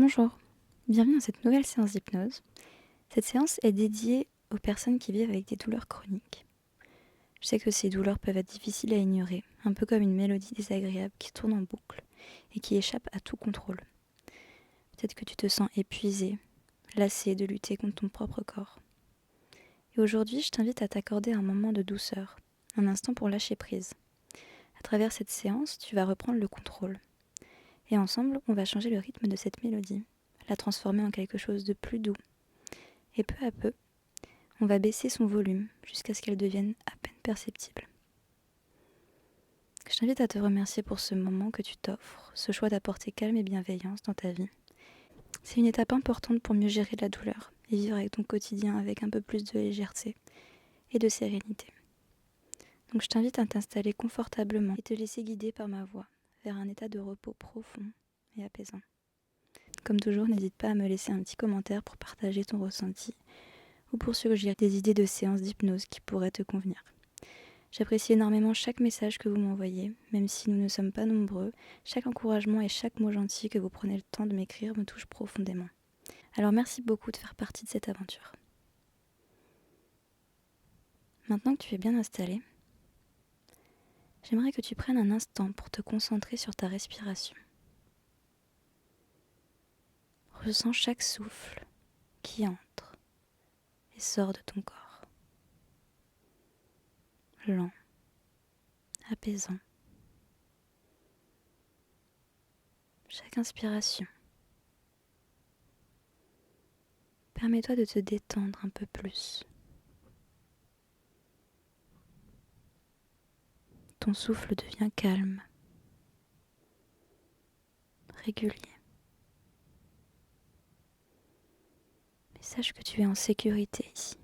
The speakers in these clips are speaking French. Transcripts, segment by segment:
Bonjour, bienvenue dans cette nouvelle séance d'hypnose. Cette séance est dédiée aux personnes qui vivent avec des douleurs chroniques. Je sais que ces douleurs peuvent être difficiles à ignorer, un peu comme une mélodie désagréable qui tourne en boucle et qui échappe à tout contrôle. Peut-être que tu te sens épuisé, lassé de lutter contre ton propre corps. Et aujourd'hui, je t'invite à t'accorder un moment de douceur, un instant pour lâcher prise. À travers cette séance, tu vas reprendre le contrôle. Et ensemble, on va changer le rythme de cette mélodie, la transformer en quelque chose de plus doux. Et peu à peu, on va baisser son volume jusqu'à ce qu'elle devienne à peine perceptible. Je t'invite à te remercier pour ce moment que tu t'offres, ce choix d'apporter calme et bienveillance dans ta vie. C'est une étape importante pour mieux gérer la douleur et vivre avec ton quotidien avec un peu plus de légèreté et de sérénité. Donc je t'invite à t'installer confortablement et te laisser guider par ma voix vers un état de repos profond et apaisant. Comme toujours, n'hésite pas à me laisser un petit commentaire pour partager ton ressenti ou pour suggérer des idées de séances d'hypnose qui pourraient te convenir. J'apprécie énormément chaque message que vous m'envoyez, même si nous ne sommes pas nombreux. Chaque encouragement et chaque mot gentil que vous prenez le temps de m'écrire me touche profondément. Alors merci beaucoup de faire partie de cette aventure. Maintenant que tu es bien installé, j'aimerais que tu prennes un instant pour te concentrer sur ta respiration. Ressens chaque souffle qui entre et sort de ton corps. Lent, apaisant. Chaque inspiration. Permets-toi de te détendre un peu plus. Ton souffle devient calme, régulier. Mais sache que tu es en sécurité ici.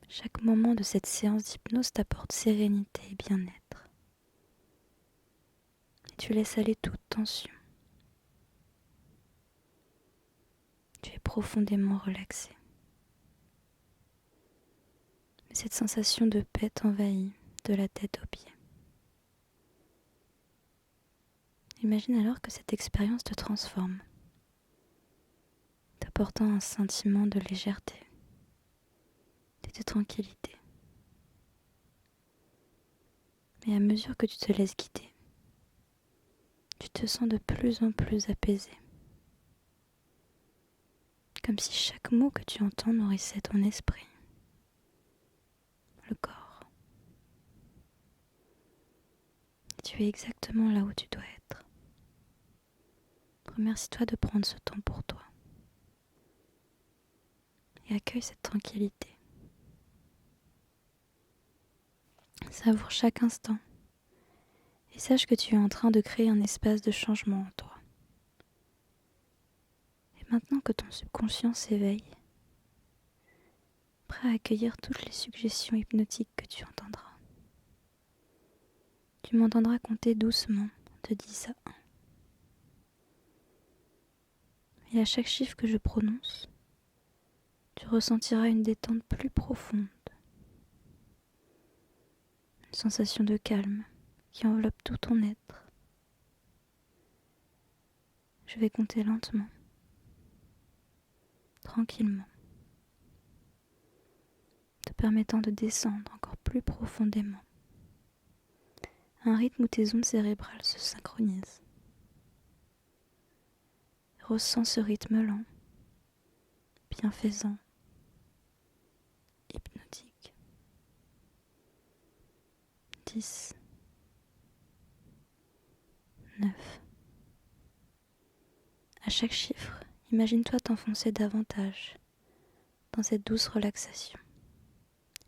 Chaque moment de cette séance d'hypnose t'apporte sérénité et bien-être. Et tu laisses aller toute tension. Tu es profondément relaxé. Mais cette sensation de paix t'envahit de la tête aux pieds. Imagine alors que cette expérience te transforme, t'apportant un sentiment de légèreté et de tranquillité. Mais à mesure que tu te laisses guider, tu te sens de plus en plus apaisé. Comme si chaque mot que tu entends nourrissait ton esprit, le corps. Et tu es exactement là où tu dois être. Remercie-toi de prendre ce temps pour toi. Et accueille cette tranquillité. Savoure chaque instant. Et sache que tu es en train de créer un espace de changement en toi. Et maintenant que ton subconscient s'éveille, prêt à accueillir toutes les suggestions hypnotiques que tu entendras. Tu m'entendras compter doucement de 10 à 1. Et à chaque chiffre que je prononce, tu ressentiras une détente plus profonde. Une sensation de calme qui enveloppe tout ton être. Je vais compter lentement, tranquillement, te permettant de descendre encore plus profondément. Un rythme où tes ondes cérébrales se synchronisent. Ressens ce rythme lent, bienfaisant, hypnotique. 10, 9. À chaque chiffre, imagine-toi t'enfoncer davantage dans cette douce relaxation.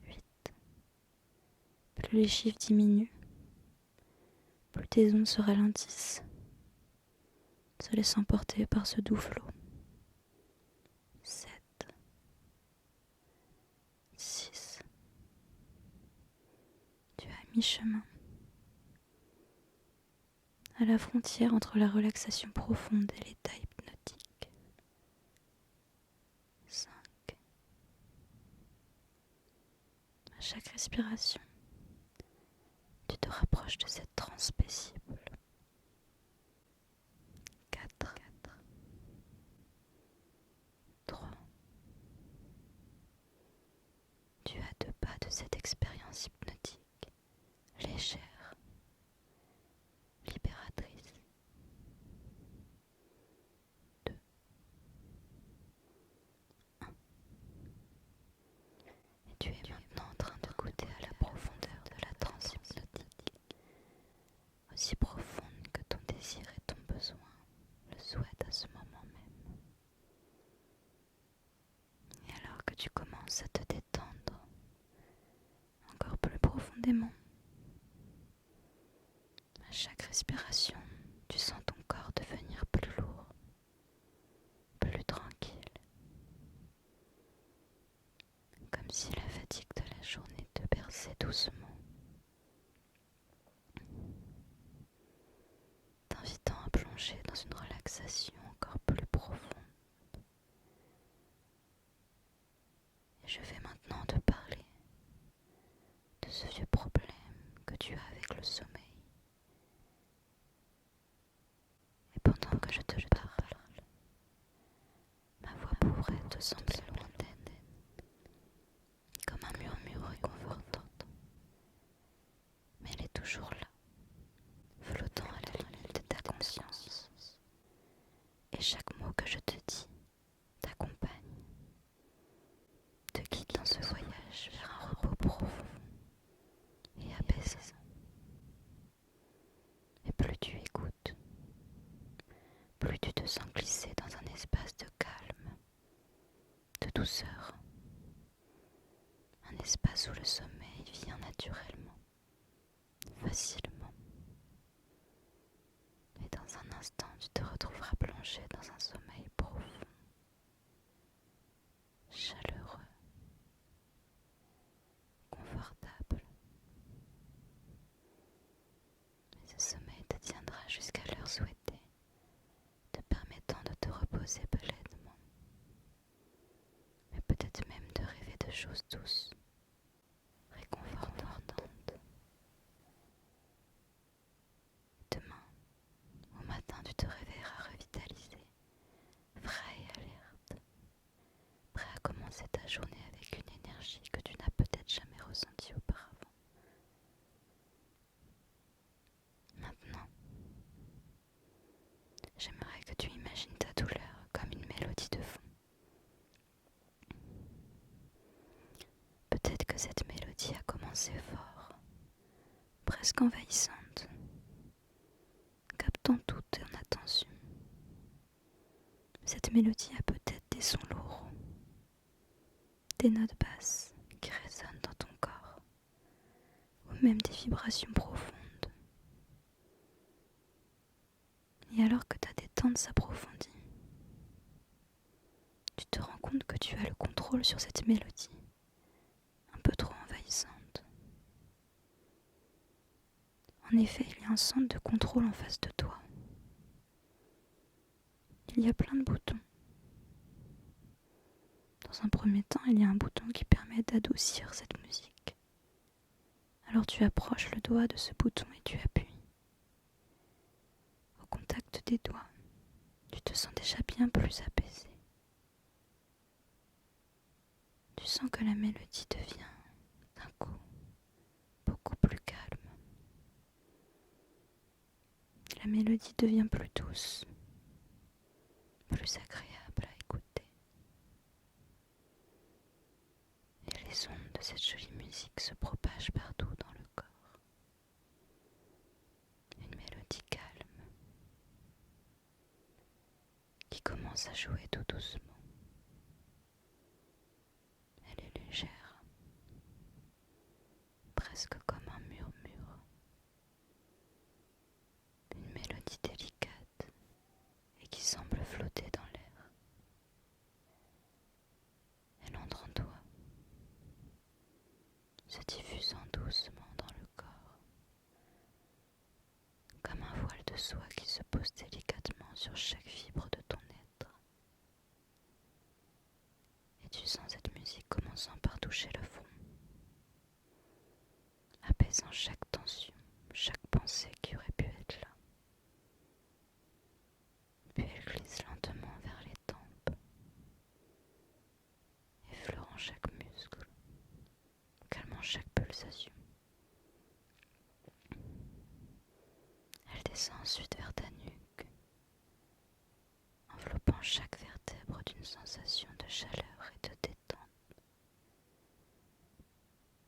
8. Plus les chiffres diminuent, plus tes ondes se ralentissent, se laissant porter par ce doux flot. 7, 6. Tu es à mi-chemin, à la frontière entre la relaxation profonde et l'état hypnotique. 5. À chaque respiration, tu te rapproches de cette transe paisible. profiteras de cette expérience hypnotique, légère, libératrice. 2, 1. Et tu es maintenant en train de goûter à la profondeur de la transe hypnotique, aussi profonde que ton désir et ton besoin le souhaitent à ce moment même. Et alors que tu commences à te détendre encore plus profondément, à chaque respiration, tu sens ton corps devenir plus lourd, plus tranquille, comme si la fatigue de la journée te berçait doucement, t'invitant à plonger dans une relaxation encore plus profonde. Et je vais maintenant te parler de ce vieux problème que tu as avec le sommeil. Et pendant que je te parle, ma voix pourrait te sembler lointaine, comme un murmure réconfortant. Mais elle est toujours là, flottant à la limite de ta conscience. Et chaque mot que je te dis t'accompagne, te guide dans ce voyage vers un repos profond et apaisant. Et plus tu écoutes, plus tu te sens glisser dans un espace de calme, de douceur, un espace où le sommeil vient naturellement, facilement. Et dans un instant, tu te retrouveras plongé dans un sommeil profond, chaleureux, confortable. Et ce sommeil te tiendra jusqu'à l'heure souhaitée, te permettant de te reposer pleinement, mais peut-être même de rêver de choses douces, réconfortantes. Demain, au matin, tu te réveilleras revitalisé, frais et alerte, prêt à commencer ta journée avec une énergie que tu n'as peut-être jamais ressentie auparavant. Maintenant, j'aimerais que tu imagines ta douleur comme une mélodie de fond. Peut-être que cette mélodie a commencé fort, presque envahissante, captant toute ton attention. Cette mélodie a peut-être des sons lourds, des notes basses qui résonnent dans ton corps, ou même des vibrations profondes. Et alors que ta détente s'approfondit, tu te rends compte que tu as le contrôle sur cette mélodie, un peu trop envahissante. En effet, il y a un centre de contrôle en face de toi. Il y a plein de boutons. Dans un premier temps, il y a un bouton qui permet d'adoucir cette musique. Alors tu approches le doigt de ce bouton et tu appuies. Au contact des doigts, tu te sens déjà bien plus apaisé. Tu sens que la mélodie devient, d'un coup, beaucoup plus calme. La mélodie devient plus douce, plus agréable à écouter. Et les ondes de cette jolie musique se propagent partout dans le corps. Une mélodie calme qui commence à jouer tout doucement. Elle est légère, presque comme un murmure. Une mélodie délicate et qui semble flotter dans l'air. Elle entre en toi, se diffusant doucement dans le corps, comme un voile de soie qui se pose délicatement sur chaque fibre de ton être. Et tu sens cette musique commençant par toucher le front, apaisant chaque tension, chaque pensée qui aurait pu être là. Puis elle glisse lentement vers les tempes, effleurant chaque muscle, calmant descend ensuite vers ta nuque, enveloppant chaque vertèbre d'une sensation de chaleur et de détente,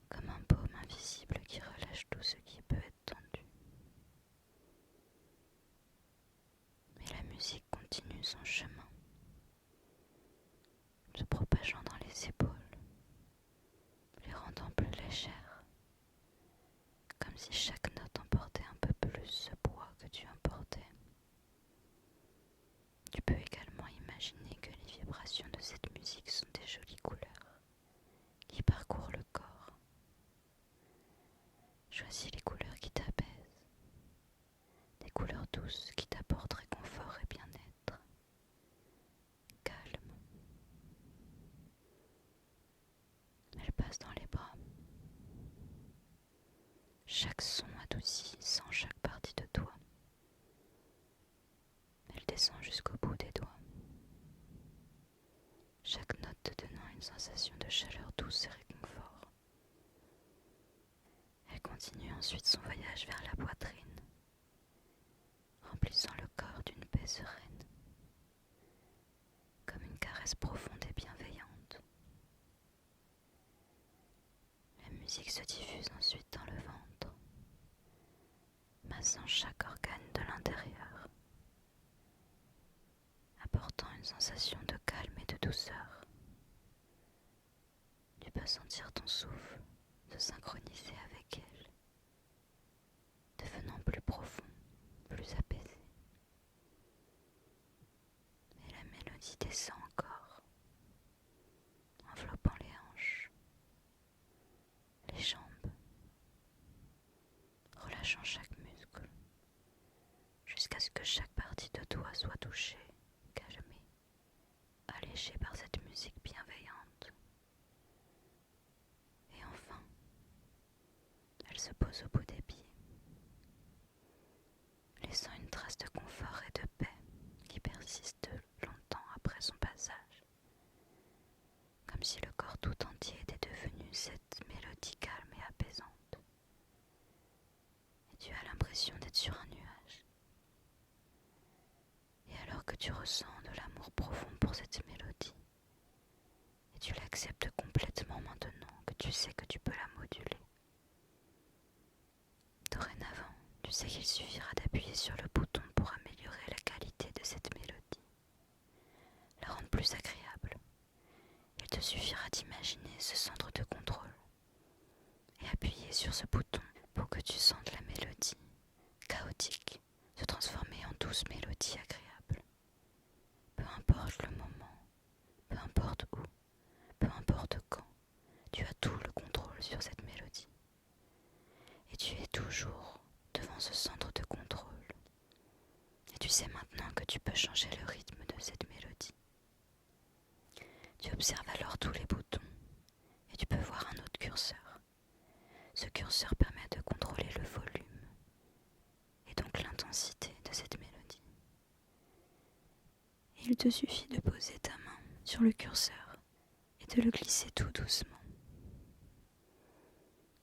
comme un baume invisible qui relâche tout ce qui peut être tendu. Mais la musique continue son chemin, se propageant dans les épaules, les rendant plus légères, comme si chaque note emportait un peu plus ce poids que tu emportais. Tu peux également imaginer que les vibrations de cette musique sont des jolies couleurs qui parcourent le corps. Choisis les couleurs qui t'apaisent, des couleurs douces qui t'apportent réconfort et bien-être. Calme. Elle passe dans les bras. Chaque son adoucissant chaque partie de toi. Elle descend jusqu'au bout des doigts. Chaque note te donnant une sensation de chaleur douce et réconfort. Elle continue ensuite son voyage vers la poitrine, remplissant le corps d'une paix sereine, comme une caresse profonde et bienveillante. La musique se diffuse ensuite dans le ventre, massant chaque organe de l'intérieur, apportant une sensation de calme et de douceur. Tu peux sentir ton souffle se synchroniser avec elle, devenant plus profond, plus apaisé. Et la mélodie descend encore, enveloppant les hanches, les jambes, relâchant chaque muscle, jusqu'à ce que chaque partie de toi soit touchée, calmée, allégée par cette musique bienveillante. Et enfin, elle se pose au bout des pieds, laissant une trace de confort et de paix qui persiste longtemps après son passage, comme si le corps tout entier était devenu cette mélodie calme et apaisante. Et tu as l'impression d'être sur un nuage. Et alors que tu ressens de l'amour profond pour cette mélodie, et tu l'acceptes complètement maintenant que tu sais que tu peux la moduler. Dorénavant, tu sais qu'il suffira d'appuyer sur le bouton pour améliorer la qualité de cette mélodie, la rendre plus agréable. Il te suffira d'imaginer ce centre de contrôle et appuyer sur ce bouton pour que tu sentes la mélodie chaotique se transformer en douce mélodie agréable. Peu importe le moment, peu importe où, peu importe quand, tu as tout le contrôle sur cette mélodie. Et tu es toujours devant ce centre de contrôle. Et tu sais maintenant que tu peux changer le rythme de cette mélodie. Tu observes alors tous les boutons et tu peux voir un autre curseur. Ce curseur permet de contrôler le volume et donc l'intensité de cette mélodie. Il te suffit de poser ta main sur le curseur et de le glisser tout doucement.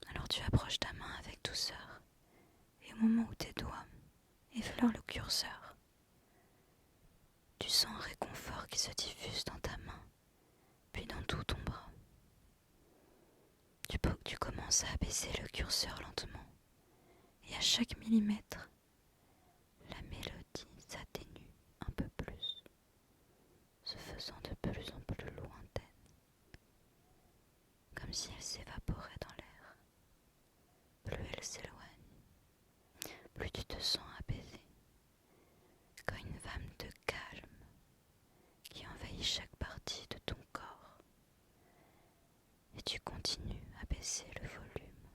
Alors tu approches ta main avec douceur et au moment où tes doigts effleurent le curseur, tu sens un réconfort qui se diffuse dans ta main, puis dans tout ton bras. Tu commences à abaisser le curseur lentement et à chaque millimètre, la mélodie s'atténue un peu plus, se faisant de plus en plus lointaine, comme si elle s'évaporait dans l'air. Plus elle s'éloigne, plus tu te sens apaisé, comme une vague de calme qui envahit chaque partie de ton corps. Et tu continues à baisser le volume.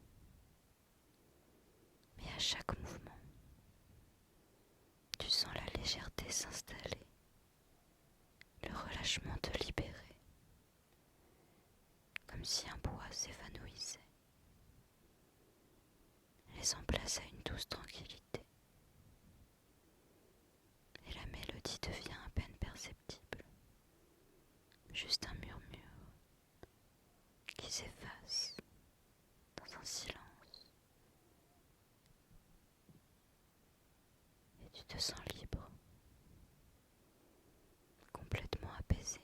Mais à chaque mouvement, tu sens la légèreté s'installer, le relâchement te libérer, comme si un poids s'évanouissait, laissant place à une douce tranquillité. Et la mélodie devient à peine perceptible, juste un murmure qui s'efface dans un silence. Tu te sens libre, complètement apaisé,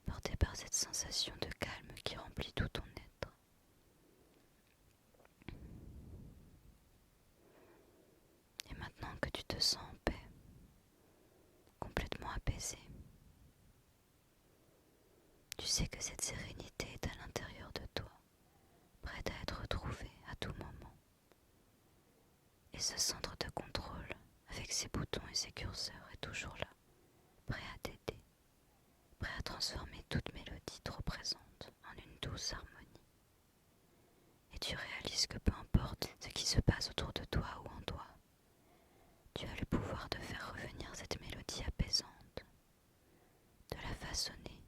porté par cette sensation de calme qui remplit tout ton être. Et maintenant que tu te sens en paix, complètement apaisé, tu sais que cette sérénité est à l'intérieur de toi, prête à être retrouvée à tout moment. Et ce centre de contrôle, avec ses boutons et ses curseurs, est toujours là, prêt à t'aider, prêt à transformer toute mélodie trop présente en une douce harmonie. Et tu réalises que peu importe ce qui se passe autour de toi ou en toi, tu as le pouvoir de faire revenir cette mélodie apaisante, de la façonner,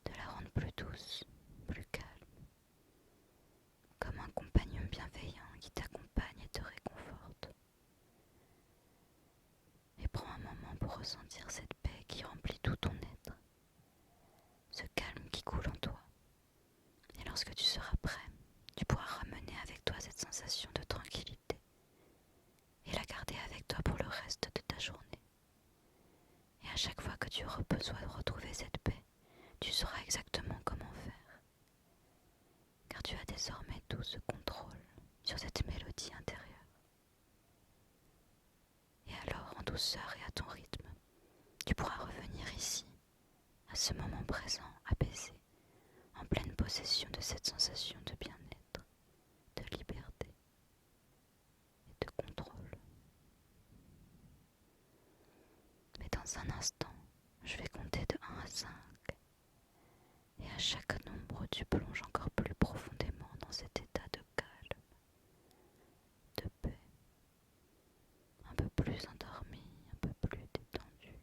de la rendre plus douce, plus calme, comme un compagnon bienveillant qui t'accompagne et te réconforte. Et prends un moment pour ressentir cette paix qui remplit tout ton être, ce calme qui coule en toi. Et lorsque tu seras prêt, tu pourras ramener avec toi cette sensation de tranquillité et la garder avec toi pour le reste de ta journée. Et à chaque fois que tu auras besoin de retrouver cette paix, tu sauras exactement comment faire. Car tu as désormais tout ce contrôle sur cette mélodie intérieure. Et alors, en douceur et à ton rythme, tu pourras revenir ici, à ce moment présent, apaisé, en pleine possession de cette sensation de bien-être, de liberté et de contrôle. Mais dans un instant, je vais compter de 1 à 5. Et à chaque nombre, tu plonges encore plus profondément dans cet état de calme, de paix, un peu plus endormi, un peu plus détendu.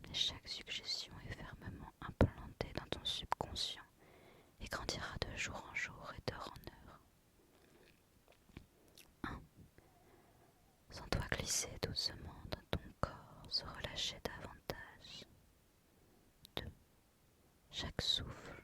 Et chaque suggestion est fermement implantée dans ton subconscient et grandira de jour en jour et d'heure en heure. 1. Sens-toi glisser doucement dans ton corps, se relâcher davantage. 2. Chaque souffle